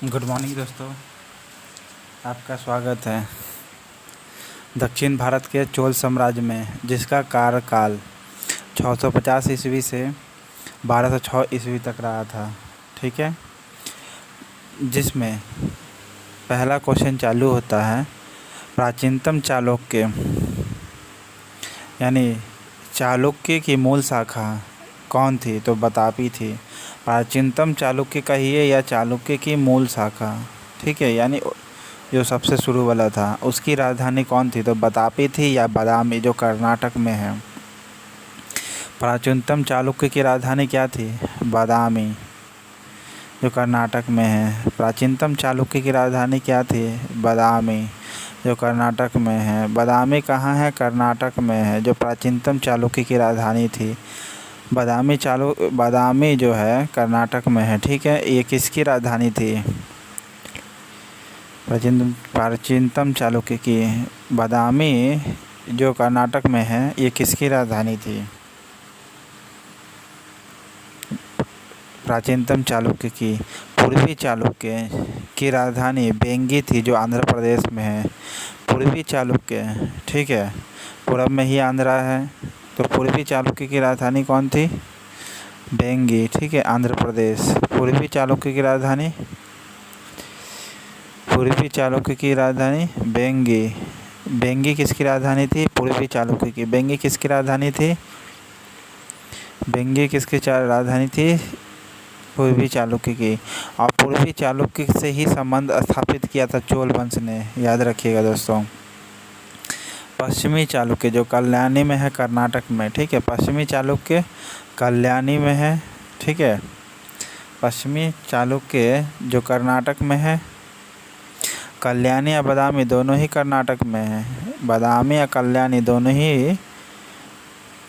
Good morning दोस्तों, आपका स्वागत है दक्षिण भारत के चोल साम्राज्य में, जिसका कार्यकाल 650 ईस्वी से 1206 ईस्वी तक रहा था। ठीक है, जिसमें पहला क्वेश्चन चालू होता है, प्राचीनतम चालुक्य यानी चालुक्य की मूल शाखा कौन थी? तो बतापी थी। प्राचीनतम चालुक्य कहिए या चालुक्य की मूल शाखा, ठीक है, यानी जो सबसे शुरू वाला था, उसकी राजधानी कौन थी? तो बतापी थी या बादामी, जो कर्नाटक में है। प्राचीनतम चालुक्य की राजधानी क्या थी? बादामी, जो कर्नाटक में है। प्राचीनतम चालुक्य की राजधानी क्या थी? बादामी, जो कर्नाटक में है। बादामी कहाँ है? कर्नाटक में है, जो प्राचीनतम चालुक्य की राजधानी थी। बादामी जो है कर्नाटक में है। ठीक है, ये किसकी राजधानी थी? प्राचीनतम चालुक्य की बादामी, जो कर्नाटक में है, ये किसकी राजधानी थी? प्राचीनतम चालुक्य की पूर्वी चालुक्य की राजधानी बेंगी थी, जो आंध्र प्रदेश में है। पूर्वी चालुक्य, ठीक है, पूरब में ही आंध्रा है, तो पूर्वी चालुक्य की राजधानी कौन थी? बेंगी, ठीक है, आंध्र प्रदेश। पूर्वी चालुक्य की राजधानी बेंगी। बेंगी किसकी राजधानी थी? पूर्वी चालुक्य की। बेंगी किसकी राजधानी थी? राजधानी थी पूर्वी चालुक्य की। और पूर्वी चालुक्य से ही संबंध स्थापित किया था चोल वंश ने, याद रखिएगा दोस्तों। पश्चिमी चालुक्य जो कल्याणी में है, कर्नाटक में, ठीक है, पश्चिमी चालुक्य कल्याणी में है, ठीक है। पश्चिमी चालुक्य जो कर्नाटक में है, कल्याणी या बादामी दोनों ही कर्नाटक में है। बादामी या कल्याणी दोनों ही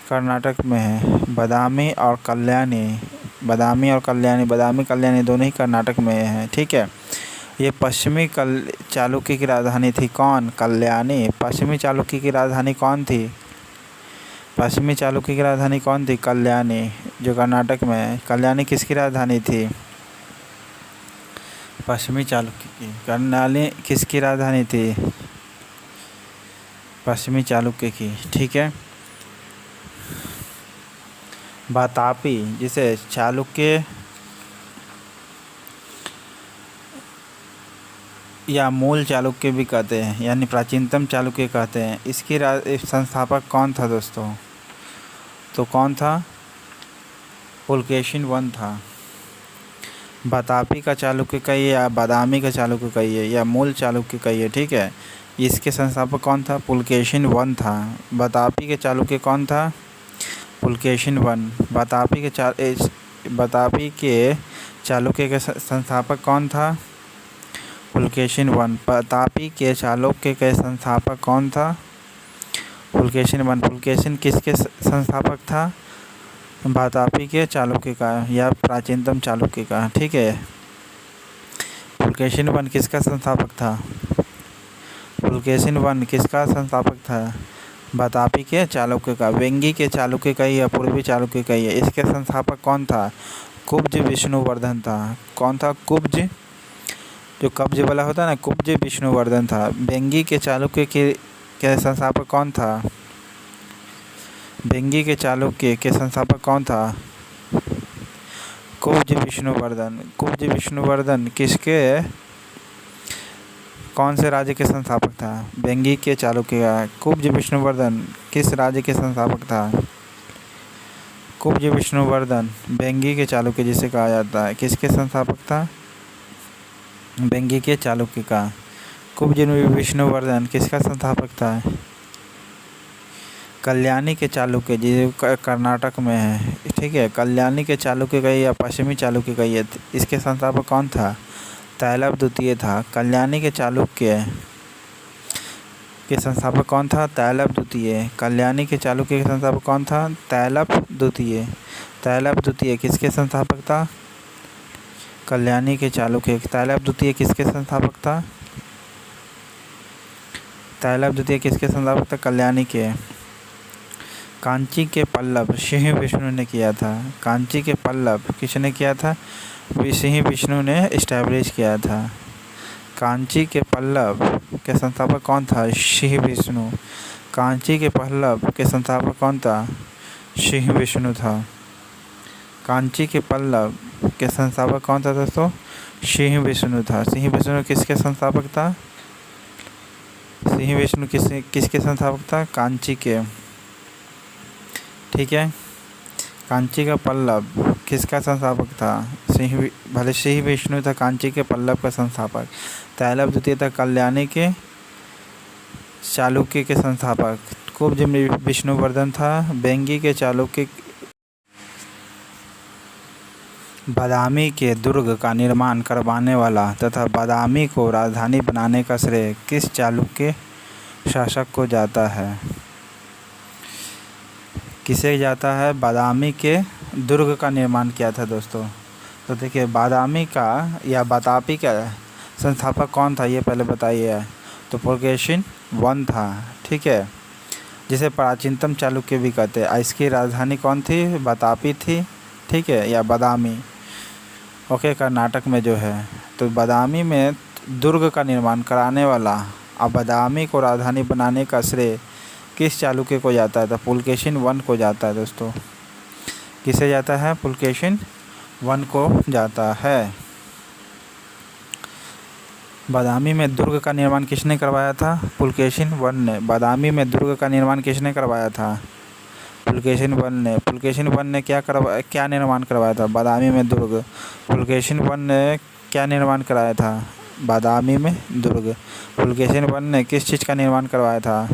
कर्नाटक में है। बादामी कल्याणी दोनों ही कर्नाटक में है, ठीक है। ये पश्चिमी चालुक्य की राजधानी थी कौन? कल्याणी। पश्चिमी चालुक्य की राजधानी कौन थी? कल्याणी, जो कर्नाटक में है। कल्याणी किसकी राजधानी थी? पश्चिमी चालुक्य की। कल्याणी किसकी राजधानी थी? पश्चिमी चालुक्य की, ठीक है। बतापी, जिसे चालुक्य या मूल चालुक्य भी कहते हैं, यानी प्राचीनतम चालुक्य कहते हैं, इसकी संस्थापक कौन था दोस्तों? तो कौन था? पुलकेशिन I था। बतापी का चालुक्य कहिए या बादामी का चालुक्य कहिए या मूल चालुक्य कहिए, ठीक है, इसके संस्थापक कौन था? पुलकेशिन I था। बतापी के चालुक्य कौन था? पुलकेशिन I। बतापी के चालुक्य के संस्थापक कौन था? पुलकेशिन I। बतापी के चालुक्य के संस्थापक कौन था? पुलकेशिन I। पुलकेशिन किसके संस्थापक था? बतापी के चालुक्य का या प्राचीनतम चालुक्य का, ठीक है। पुलकेशिन I किसका संस्थापक था? पुलकेशिन I किसका संस्थापक था? बतापी के चालुक्य का। वेंगी के चालुक्य का या पूर्वी चालुक्य का, इसके संस्थापक कौन था? कुब्ज विष्णुवर्धन था। कौन था? कुब्ज, जो कब्ज वाला होता है ना, कुब्ज विष्णुवर्धन था। बेंगी के चालुक्य के संस्थापक कौन था? बेंगी के चालुक्य के संस्थापक कौन था? कुब्ज विष्णुवर्धन। कुब्ज विष्णुवर्धन कौन से राज्य के संस्थापक था? बेंगी के चालुक्य का। कुब्ज विष्णुवर्धन किस राज्य के संस्थापक था? कुब्ज विष्णुवर्धन बेंगी के चालुक्य जिसे कहा जाता है, किसके संस्थापक था? बेंगी के चालुक्य का। कुब्ज विष्णुवर्धन किसका संस्थापक था? कल्याणी के चालुक्य, जो कर्नाटक में है, ठीक है। कल्याणी के चालुक्य का या पश्चिमी चालुक्य का, इसके संस्थापक कौन था? तैलभ द्वितीय था। कल्याणी के चालुक्य के संस्थापक कौन था? तैलभ द्वितीय। कल्याणी के चालुक्य के संस्थापक कौन था? तैलभ द्वितीय। तैलभ द्वितीय किसके संस्थापक था? कल्याणी के चालुक्य। तैलभ द्वितीय किसके संस्थापक था? कल्याणी के। कांची के पल्लव सिंह विष्णु ने किया था। कांची के पल्लव किसने किया था? सिंह विष्णु ने इस्टेब्लिश किया था। कांची के पल्लव के संस्थापक कौन था? सिंह विष्णु। कांची के पल्लव के संस्थापक कौन था? सिंह विष्णु था। कांची के पल्लव के संस्थापक कौन था दोस्तों? सिंह विष्णु था। सिंह विष्णु किसके संस्थापक था? सिंह विष्णु किसके संस्थापक था? कांची के। ठीक है। कांची का पल्लव किसका संस्थापक था? भले सिंह विष्णु था कांची के पल्लव का संस्थापक। तैलव द्वितीय था कल्याणी के चालुक्य के संस्थापक। कुब्ज विष्णुवर्धन था बेंगी के चालुक्य। बादामी के दुर्ग का निर्माण करवाने वाला तथा बादामी को राजधानी बनाने का श्रेय किस चालुक्य शासक को जाता है? किसे जाता है? बादामी के दुर्ग का निर्माण किया था दोस्तों। तो देखिए बादामी का या बातापी का संस्थापक कौन था ये पहले बताइए। तो पुलकेशिन वन था। ठीक है, जिसे प्राचीनतम चालुक्य भी कहते हैं। इसकी राजधानी कौन थी? बातापी थी। ठीक है, या बादामी। ओके, कर्नाटक में जो है। तो बादामी में दुर्ग का निर्माण कराने वाला और बादामी को राजधानी बनाने का श्रेय किस चालुक्य को जाता है? तो पुलकेशिन वन को जाता है दोस्तों। किसे जाता है? पुलकेशिन वन को जाता है। बादामी में दुर्ग का निर्माण किसने करवाया था? पुलकेशिन वन ने। बादामी में दुर्ग का निर्माण किसने करवाया था? पुलकेशिन वन ने। पुलकेशिन वन ने क्या निर्माण करवाया था? बादामी में दुर्ग। पुलकेशिन वन ने क्या निर्माण कराया था? बादामी में दुर्ग। पुलकेशिन वन ने किस चीज़ का निर्माण करवाया था?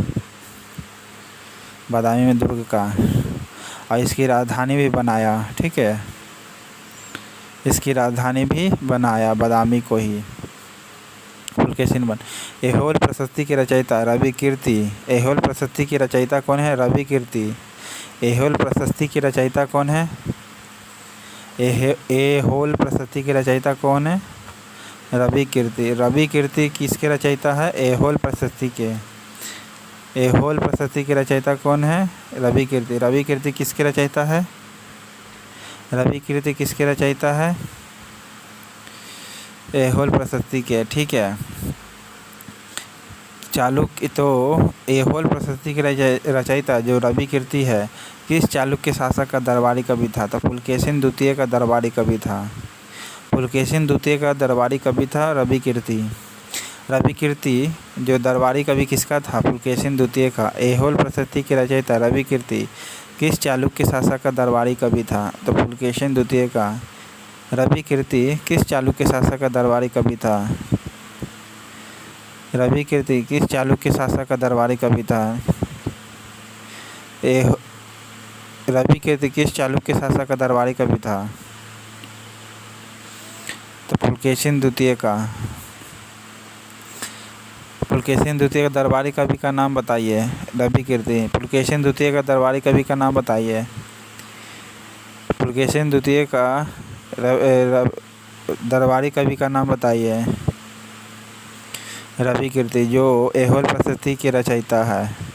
बादामी में दुर्ग का। और इसकी राजधानी भी बनाया। ठीक है, इसकी राजधानी भी बनाया बादामी को ही। पुलकेशिन वन। ऐहोल प्रशस्ति की रचयिता रवि कीर्ति। ऐहोल प्रशस्ति की रचयिता कौन है? रवि कीर्ति। ऐहोल प्रशस्ति की रचयिता कौन है? ऐहोल प्रशस्ति की रचयिता कौन है? रवि कीर्ति। रवि कीर्ति किसके रचयिता है? ऐहोल प्रशस्ति के। ऐहोल प्रशस्ति की रचयिता कौन है? रवि कीर्ति। रवि कीर्ति किसके रचयिता है? रवि कीर्ति किसके रचयिता है? ऐहोल प्रशस्ति के। ठीक है, चालुक्य। तो ऐहोल प्रशस्ति की रचयिता जो रवि कीर्ति है किस चालुक्य शासक का दरबारी कवि था? तो पुलकेशिन द्वितीय का दरबारी कवि था। पुलकेशिन द्वितीय का दरबारी कवि था रवि कीर्ति। रवि कीर्ति जो दरबारी कवि किसका था? पुलकेशिन द्वितीय का। ऐहोल प्रशस्ति की रचयिता रवि कीर्ति किस चालुक्य शासक का दरबारी कवि था? तो पुलकेशिन द्वितीय का। रवि कीर्ति किस चालुक्य शासक का दरबारी कवि था? रवि कीर्ति किस चालुक्य शासक का दरबारी कवि था? रवि कीर्ति किस चालुक्य शासक का दरबारी कवि था? तो पुलकेशिन द्वितीय का। पुलकेशिन द्वितीय का दरबारी कवि का नाम बताइए। रवि कीर्ति। पुलकेशिन द्वितीय का दरबारी कवि का नाम बताइए। पुलकेशिन द्वितीय का दरबारी कवि का नाम बताइए। रवि कीर्ति जो ऐहोल प्रशस्ति के रचयिता है।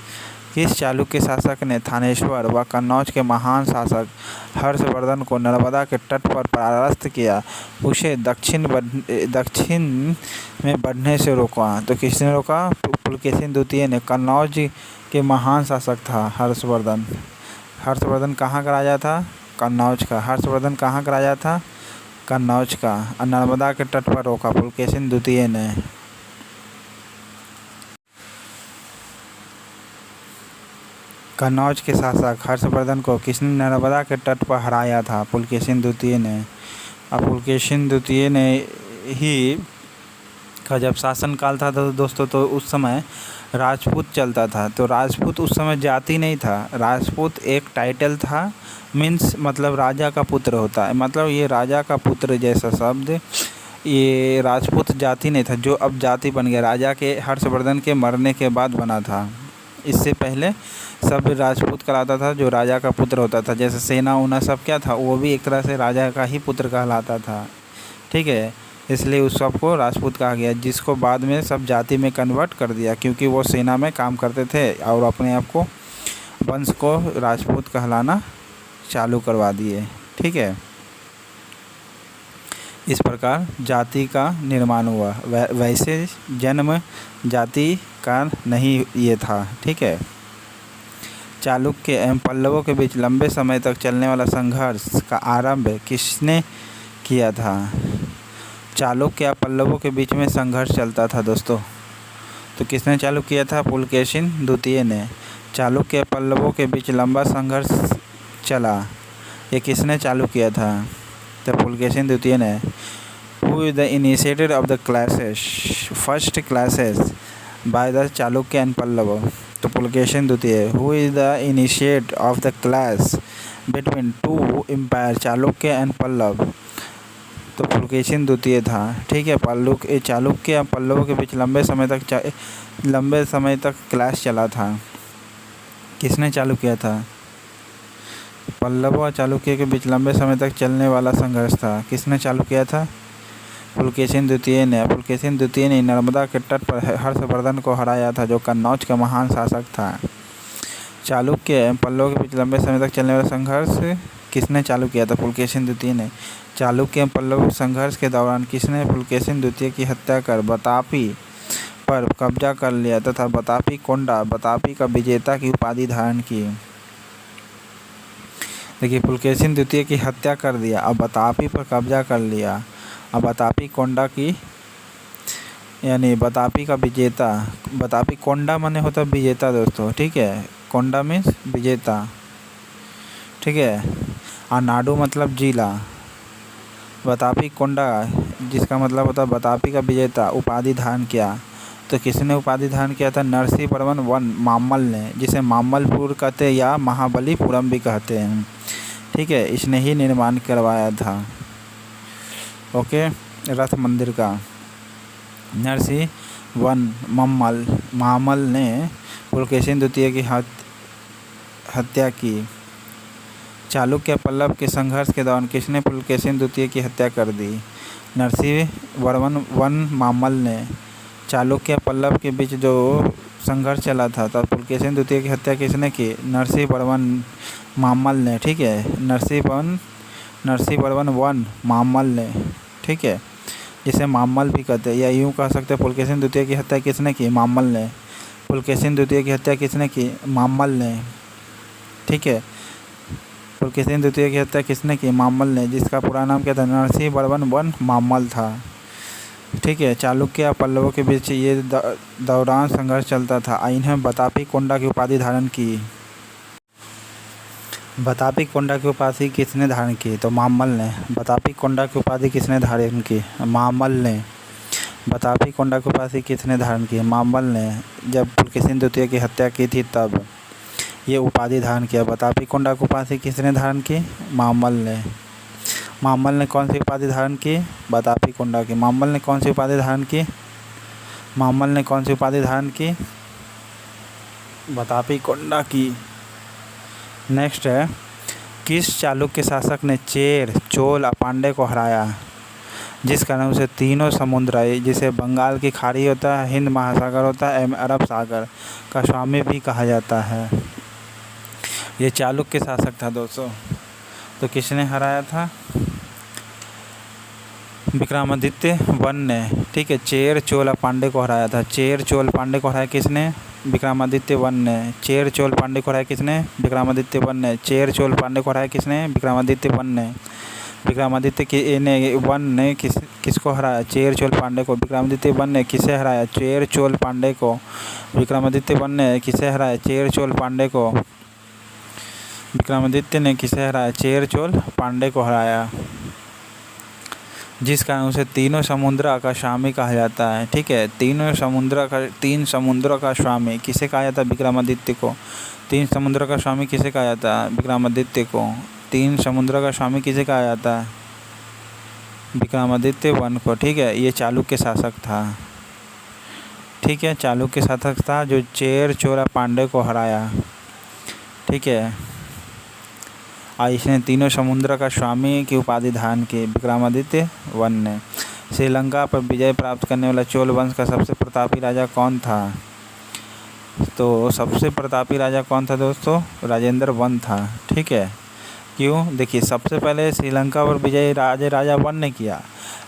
किस चालुक्य शासक ने थानेश्वर व कन्नौज के महान शासक हर्षवर्धन को नर्मदा के तट पर परास्त किया, उसे दक्षिण में बढ़ने से रोका? तो किसने रोका? पुलकेशिन द्वितीय ने। कन्नौज के महान शासक था हर्षवर्धन। हर्षवर्धन कहाँ का राजा था? कन्नौज का। हर्षवर्धन कहाँ का राजा था? कन्नौज का। और नर्मदा के तट पर रोका पुलकेशिन द्वितीय ने। कन्नौज के शासक हर्षवर्धन को किसने नर्मदा के तट पर हराया था? पुलकेशिन द्वितीय ने। अब पुलकेशिन द्वितीय ने ही का जब शासनकाल था तो दोस्तों, तो उस समय राजपूत चलता था। तो राजपूत उस समय जाति नहीं था, राजपूत एक टाइटल था। मीन्स मतलब राजा का पुत्र होता है, मतलब ये राजा का पुत्र जैसा शब्द। ये राजपूत जाति नहीं था, जो अब जाति बन गया। राजा के हर्षवर्धन के मरने के बाद बना था। इससे पहले सब राजपूत कहलाता था, जो राजा का पुत्र होता था। जैसे सेना उना सब क्या था, वो भी एक तरह से राजा का ही पुत्र कहलाता था। ठीक है, इसलिए उस सबको राजपूत कहा गया, जिसको बाद में सब जाति में कन्वर्ट कर दिया, क्योंकि वो सेना में काम करते थे और अपने आप को वंश को राजपूत कहलाना चालू करवा दिए। ठीक है, इस प्रकार जाति का निर्माण हुआ। वैसे जन्म जाति का नहीं ये था। ठीक है। चालुक्य एवं पल्लवों के बीच लंबे समय तक चलने वाला संघर्ष का आरंभ किसने किया था? चालुक्य या पल्लवों के बीच में संघर्ष चलता था दोस्तों, तो किसने चालू किया था? पुलकेशिन द्वितीय ने। चालुक्य पल्लवों के बीच लंबा संघर्ष चला, ये किसने चालू किया था? तो पुलकेशिन द्वितीय ने। Who is the initiator of the clashes, first clashes by the Chalukya and Pallava? तो पुलकेशिन द्वितीय। Who is the initiate of the clash between two empire Chalukya and Pallava? तो पुलकेशिन द्वितीय था। ठीक है। चालुक्य या पल्लवों के बीच लंबे समय तक क्लास चला था, किसने चालू किया था? पल्लव और चालुक्य के बीच लंबे समय तक चलने वाला संघर्ष था, किसने चालू किया था? पुलकेशिन द्वितीय ने। पुलकेशिन द्वितीय ने नर्मदा के तट पर हर्षवर्धन को हराया था, जो कन्नौज का महान शासक था। चालुक्य एवं पल्लव के बीच लंबे समय तक चलने वाला संघर्ष किसने चालू किया था? पुलकेशिन द्वितीय ने। चालुक्य एवं पल्लव संघर्ष के दौरान किसने पुलकेशिन द्वितीय की हत्या कर बतापी पर कब्जा कर लिया तथा बतापी कोंडा, बतापी का विजेता की उपाधि धारण की? देखिए, पुलकेशिन द्वितीय की हत्या कर दिया, अब बतापी पर कब्जा कर लिया, अब बतापी कोंडा की यानी बतापी का विजेता। बतापी कोंडा माने होता विजेता दोस्तों। ठीक है। कोंडा मीन्स विजेता। ठीक है। और नाडु मतलब जिला। बतापी कोंडा जिसका मतलब होता बतापी का विजेता उपाधि धारण किया, तो किसने उपाधि धारण किया था? नरसिंह वर्मन वन मामल ने, जिसे मामलपुर कहते हैं या महाबलीपुरम भी कहते हैं। ठीक है। इसने ही निर्माण करवाया था। ओके। रथ मंदिर का नरसिंह वन मामल ने पुलकेशिन द्वितीय की हत्या की। चालुक्य पल्लव के संघर्ष के दौरान किसने पुलकेशिन द्वितीय की हत्या कर दी? नरसिंह वर्मन वन मामल ने। चालुक्य पल्लव के बीच जो संघर्ष चला था तब पुलकेशिन द्वितीय की हत्या किसने की? नरसिंह वर्मन मामल ने। ठीक है। नरसिंह वर्मन वन मामल ने। ठीक है। जिसे मामल भी कहते हैं या यूँ कह सकते हैं, पुलकेशिन द्वितीय की हत्या किसने की? मामल ने। पुलकेशिन द्वितीय की हत्या किसने की? मामल ने। ठीक है। पुलकेशिन द्वितीय की हत्या किसने की? मामल ने, जिसका पूरा नाम क्या था? नरसिंह वर्मन वन मामल था। ठीक है। चालुक्य या पल्लवों के बीच ये दौरान संघर्ष चलता था। इन्हें बतापी कोंडा की उपाधि धारण की। बतापी कोंडा की उपाधि किसने धारण की? तो मामल ने। बतापी कोंडा की उपाधि किसने धारण की? मामल ने। बतापी कोंडा की उपाधि किसने धारण की? मामल ने। जब पुलकेशिन द्वितीय की हत्या की थी तब ये उपाधि धारण किया। बतापी कोंडा की उपाधि किसने धारण की? मामल ने। मामल ने कौन सी उपाधि धारण की? बतापी कोंडा की। मामल ने कौन सी उपाधि धारण की? मामल ने कौन सी उपाधि धारण की? बतापी कोंडा की। नेक्स्ट है, किस चालुक्य शासक ने चेर, चोल और पांड्य को हराया, जिस कारण उसे तीनों समुद्र जिसे बंगाल की खाड़ी होता है, हिंद महासागर होता है एवं अरब सागर का स्वामी भी कहा जाता है? ये चालुक्य शासक था दोस्तों। तो किसने हराया था? विक्रमादित्य वन ने। ठीक है। चेर, चोल और पांड्य को हराया था। चेर, चोल, पांड्य को हराया किसने? विक्रमादित्य वन ने। चेर, चोल, पांड्य को हराया किसने? विक्रमादित्य वन ने। चेर, चोल, पांड्य को हराया किसने? विक्रमादित्य वन ने। विक्रमादित्य ने वन ने किसको हराया? चेर, चोल, पांड्य को। विक्रमादित्य वन ने किसे हराया? चेर, चोल, पांड्य को। विक्रमादित्य वन ने किसे हराया? चेर, चोल, पांड्य को। विक्रमादित्य ने किसे हराया? चेर, चोल, पांड्य को हराया, जिस कारण उसे तीनों समुद्र का स्वामी कहा जाता है। ठीक है। तीन समुद्रों का स्वामी किसे कहा जाता है? विक्रमादित्य को। तीन समुद्र का स्वामी किसे कहा जाता है? विक्रमादित्य को। तीन समुद्र का स्वामी किसे कहा जाता है? विक्रमादित्य वन को। ठीक है। ये चालुक्य शासक था। ठीक है। चालुक्य शासक था जो चेर, चोल और पांड्य को हराया। ठीक है। और इसने तीनों समुद्र का स्वामी की उपाधि धारण की, विक्रमादित्य वन ने। श्रीलंका पर विजय प्राप्त करने वाला चोल वंश का सबसे प्रतापी राजा कौन था? तो सबसे प्रतापी राजा कौन था दोस्तों? राजेंद्र वन था। ठीक है। क्यों? देखिए, सबसे पहले श्रीलंका पर विजय राजा वन ने किया,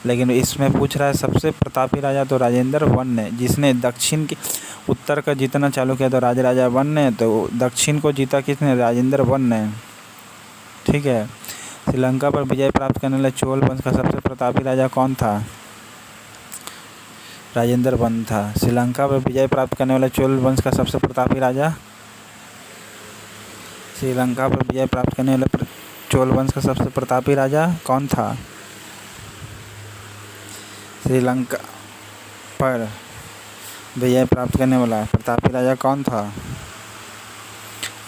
लेकिन इसमें पूछ रहा है सबसे प्रतापी राजा तो राजेंद्र वन ने, जिसने दक्षिण के उत्तर का जीतना चालू किया तो राजा वन ने, तो दक्षिण को जीता किसने? राजेंद्र वन ने। ठीक है। श्रीलंका पर विजय प्राप्त करने वाले चोल वंश का सबसे प्रतापी राजा कौन था? राजेंद्र वन था। श्रीलंका पर विजय प्राप्त करने वाले चोल वंश का सबसे प्रतापी राजा, श्रीलंका पर विजय प्राप्त करने वाले चोल वंश का सबसे प्रतापी राजा कौन था? श्रीलंका पर विजय प्राप्त करने वाला प्रतापी राजा कौन था?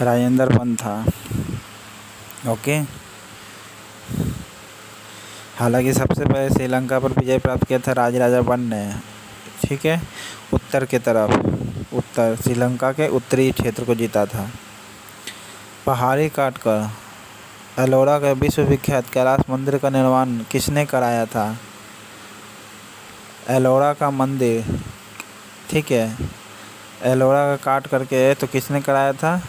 राजेंद्र वन था। ओके। हालांकि सबसे पहले श्रीलंका पर विजय प्राप्त किया था राजा वन ने। ठीक है। उत्तर की तरफ, उत्तर श्रीलंका के उत्तरी क्षेत्र को जीता था। पहाड़ी काटकर एलोरा के विश्व विख्यात कैलाश मंदिर का निर्माण किसने कराया था? एलोरा का मंदिर, ठीक है, एलोरा का काट करके तो किसने कराया था?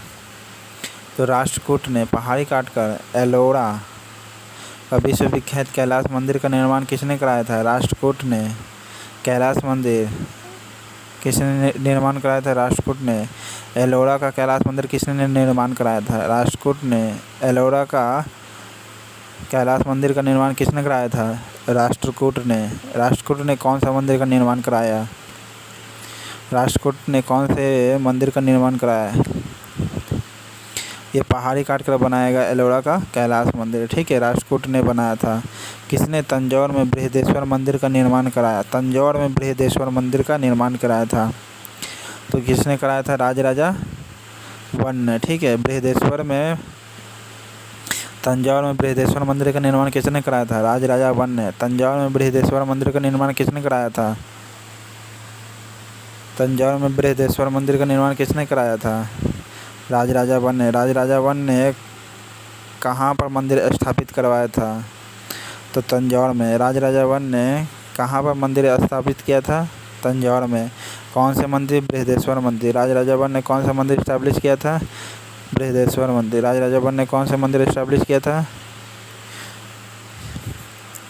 तो राष्ट्रकूट ने। पहाड़ी काटकर एलोरा का विश्व विख्यात कैलाश मंदिर का निर्माण किसने कराया था? राष्ट्रकूट ने। कैलाश मंदिर किसने निर्माण कराया था? राष्ट्रकूट ने। एलोरा का कैलाश मंदिर किसने निर्माण कराया था? राष्ट्रकूट ने। एलोरा का कैलाश मंदिर का निर्माण किसने कराया था? राष्ट्रकूट ने। राष्ट्रकूट ने कौन सा मंदिर का निर्माण कराया? राष्ट्रकूट ने कौन से मंदिर का निर्माण कराया? ये पहाड़ी काट कर बनाया गया एलोरा का कैलाश मंदिर। ठीक है, राष्ट्रकूट ने बनाया था। किसने तंजौर में बृहदेश्वर मंदिर का निर्माण कराया? तंजौर में बृहदेश्वर मंदिर का निर्माण कराया था। तो किसने कराया था? राजा वन ने। ठीक है। बृहदेश्वर में, तंजौर में बृहदेश्वर मंदिर का निर्माण किसने कराया था? राजा वन ने। तंजौर में बृहदेश्वर मंदिर का निर्माण किसने कराया था? तंजौर में बृहदेश्वर मंदिर का निर्माण किसने कराया था? राजा वन ने। राजा वन ने कहाँ पर मंदिर स्थापित करवाया था? तो तंजौर में। राजा वन ने कहाँ पर मंदिर स्थापित किया था? तंजौर में। कौन से मंदिर? बृहदेश्वर मंदिर। राजा वन ने कौन सा मंदिर स्टैब्लिश किया था? बृहदेश्वर मंदिर। राजा वन ने कौन सा मंदिर स्टैब्लिश किया था?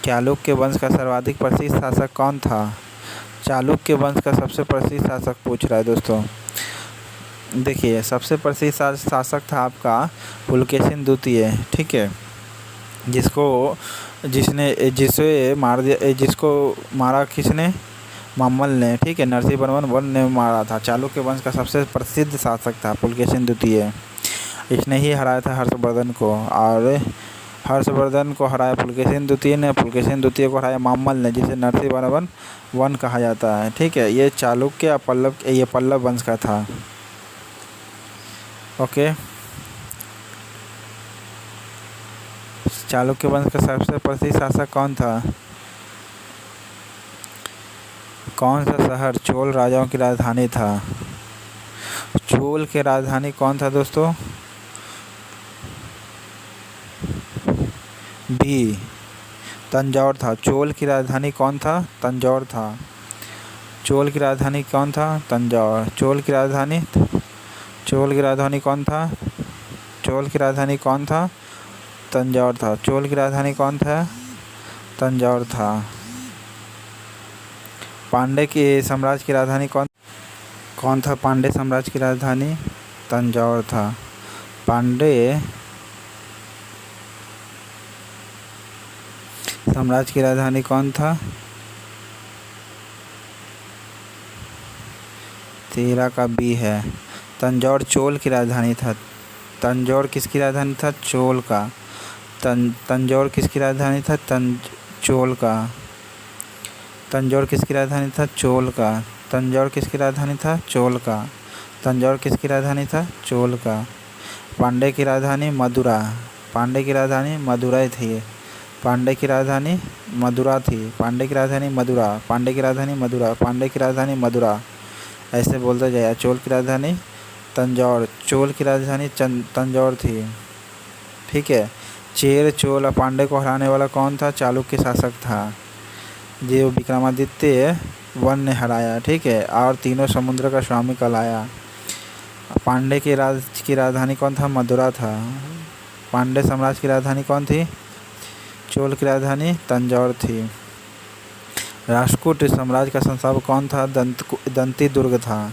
चालुक्य वंश का सर्वाधिक प्रसिद्ध शासक कौन था? चालुक्य वंश का सबसे प्रसिद्ध शासक पूछ रहा है दोस्तों। देखिए, सबसे प्रसिद्ध शासक था आपका पुलकेशिन द्वितीय। ठीक है। जिसको मारा किसने? मम्मल ने। ठीक है। नरसिंहवर्मन वन ने मारा था। चालुक्य वंश का सबसे प्रसिद्ध शासक था पुलकेशिन द्वितीय। इसने ही हराया था हर्षवर्धन को, और हर्षवर्धन को हराया पुलकेशिन द्वितीय ने। पुलकेशिन द्वितीय को हराया मम्मल ने, जिसे नरसिंहवर्मन वन कहा जाता है। ठीक है। ये चालुक्य पल्लव वंश का था। ओके। चालुक्य वंश का सबसे प्रसिद्ध शासक कौन था? कौन सा शहर चोल राजाओं की राजधानी था? चोल की राजधानी कौन था दोस्तों? बी, तंजौर था। चोल की राजधानी कौन था? तंजौर था। चोल की राजधानी कौन था? तंजौर। चोल की राजधानी कौन था? चोल की राजधानी कौन था? तंजौर था। चोल की राजधानी कौन था? तंजौर था। पांडे के साम्राज्य की राजधानी कौन था? पांडे साम्राज्य की राजधानी तंजौर था। पांडे साम्राज्य की राजधानी कौन था? तेरह का बी है। तंजौर चोल की राजधानी था। तंजौर किसकी राजधानी था? चोल का। तंजौर किसकी राजधानी था? चोल का। तंजौर किसकी राजधानी था? चोल का। तंजौर किसकी राजधानी था? चोल का। तंजौर किसकी राजधानी था? चोल का। पांडे की राजधानी मदुरा। पांडे की राजधानी मदुरै थी। पांडे की राजधानी मदुरा थी। पांडे की राजधानी मदुरा। पांडे की राजधानी मदुरा। पांडे की राजधानी मदुरा, ऐसे बोलते जाए। चोल की राजधानी तंजौर। चोल की राजधानी तंजौर थी। ठीक है। चेर, चोल और पांडे को हराने वाला कौन था? चालुक्य शासक था, जो विक्रमादित्य वन ने हराया। ठीक है। और तीनों समुद्र का स्वामी कहलाया। पांडे की राजधानी कौन था? मदुरा था। पांडे साम्राज्य की राजधानी कौन थी? चोल की राजधानी तंजौर थी। राष्ट्रकूट साम्राज्य का संस्थापक कौन था? दंती दुर्ग था।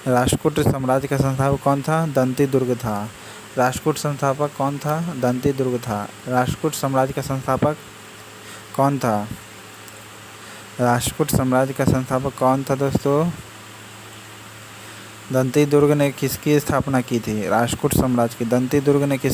राष्ट्रकूट साम्राज्य का संस्थापक कौन था? दंती दुर्ग था। राष्ट्रकूट संस्थापक कौन था? दंती दुर्ग था। राष्ट्रकूट साम्राज्य का संस्थापक कौन था? राष्ट्रकूट साम्राज्य का संस्थापक कौन था दोस्तों? दंती दुर्ग ने किसकी स्थापना की थी? राष्ट्रकूट साम्राज्य की दंती दुर्ग ने किस